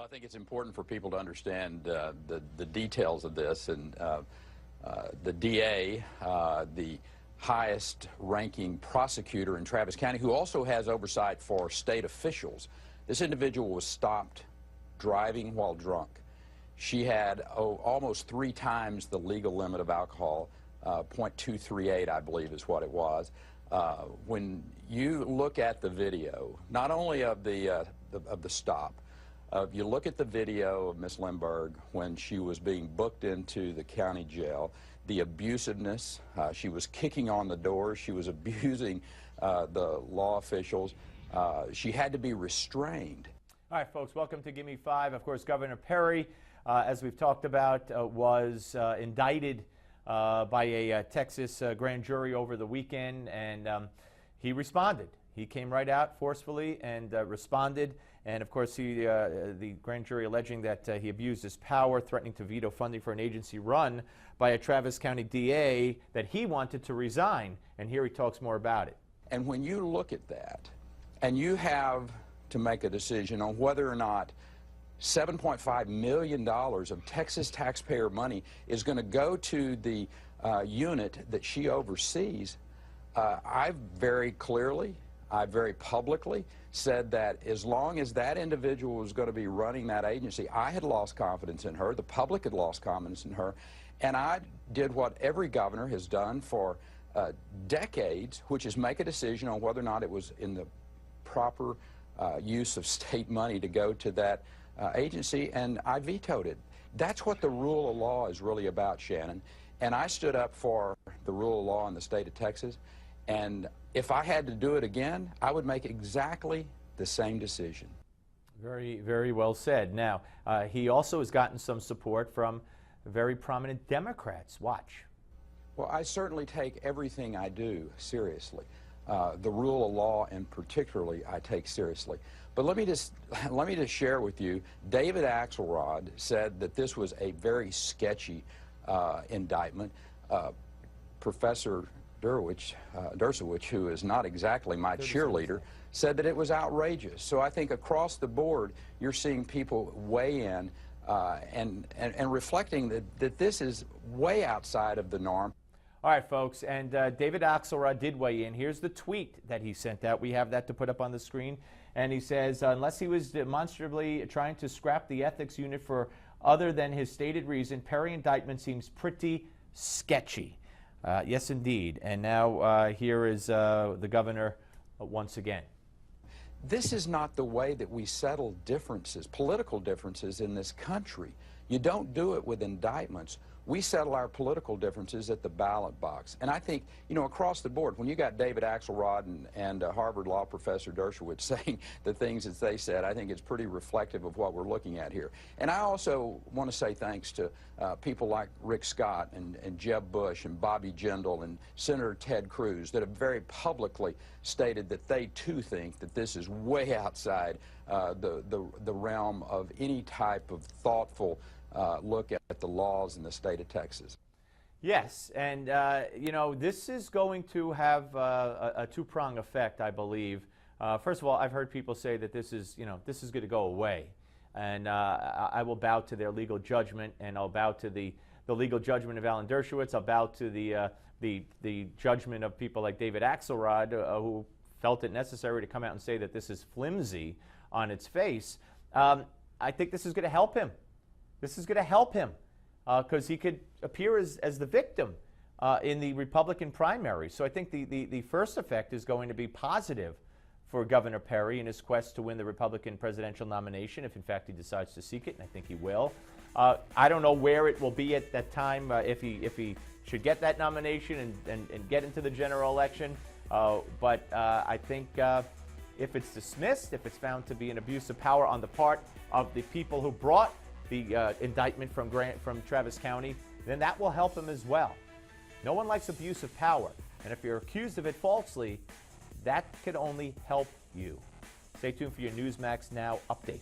I think it's important for people to understand the details of this, and the DA, the highest ranking prosecutor in Travis County, who also has oversight for state officials. This individual was stopped driving while drunk. She had almost 3 times the legal limit of alcohol, .238 I believe is what it was. When you look at the video, not only of the stop, you look at the video of Miss Malzberg when she was being booked into the county jail, the abusiveness, she was kicking on the doors, she was abusing the law officials. She had to be restrained. All right, folks, welcome to Give Me 5. Of course, Governor Perry, as we've talked about, was indicted by a Texas grand jury over the weekend, and he responded. He came right out forcefully and responded. And of course, the grand jury alleging that he abused his power, threatening to veto funding for an agency run by a Travis County DA that he wanted to resign. And here he talks more about it. And when you look at that, and you have to make a decision on whether or not $7.5 million of Texas taxpayer money is going to go to the unit that she oversees, I very clearly, I very publicly said that as long as that individual was going to be running that agency, I had lost confidence in her, the public had lost confidence in her, and I did what every governor has done for decades, which is make a decision on whether or not it was in the proper use of state money to go to that agency, and I vetoed it. That's what the rule of law is really about, Shannon. And I stood up for the rule of law in the state of Texas, and if I had to do it again, I would make exactly the same decision. Very, very well said. Now, he also has gotten some support from very prominent Democrats. Watch. Well, I certainly take everything I do seriously. The rule of law, and particularly, I take seriously. But let me just share with you, David Axelrod said that this was a very sketchy indictment. Professor Dershowitz, who is not exactly my cheerleader, said that it was outrageous. So I think across the board, you're seeing people weigh in and reflecting that this is way outside of the norm. All right, folks, and David Axelrod did weigh in. Here's the tweet that he sent out. We have that to put up on the screen. And he says, unless he was demonstrably trying to scrap the ethics unit for other than his stated reason, Perry indictment seems pretty sketchy. Yes, indeed. And now here is the governor once again. This is not the way that we settle differences, political differences in this country. You don't do it with indictments. We settle our political differences at the ballot box. And I think, you know, across the board, when you got David Axelrod and Harvard Law Professor Dershowitz saying the things that they said, I think it's pretty reflective of what we're looking at here. And I also want to say thanks to people like Rick Scott and Jeb Bush and Bobby Jindal and Senator Ted Cruz that have very publicly stated that they too think that this is way outside the realm of any type of thoughtful look at the laws in the state of Texas. Yes, and you know, this is going to have a two-prong effect, I believe. First of all, I've heard people say that this is, you know, this is going to go away, and I will bow to their legal judgment, and I'll bow to the legal judgment of Alan Dershowitz. I'll bow to the judgment of people like David Axelrod, who felt it necessary to come out and say that this is flimsy on its face. I think this is going to help him. This is going to help him because he could appear as the victim in the Republican primary. So I think the first effect is going to be positive for Governor Perry in his quest to win the Republican presidential nomination, if in fact he decides to seek it, and I think he will. I don't know where it will be at that time, if he should get that nomination and get into the general election. But I think if it's dismissed, if it's found to be an abuse of power on the part of the people who brought the indictment from Travis County, then that will help him as well. No one likes abuse of power, and if you're accused of it falsely, that could only help you. Stay tuned for your Newsmax Now update.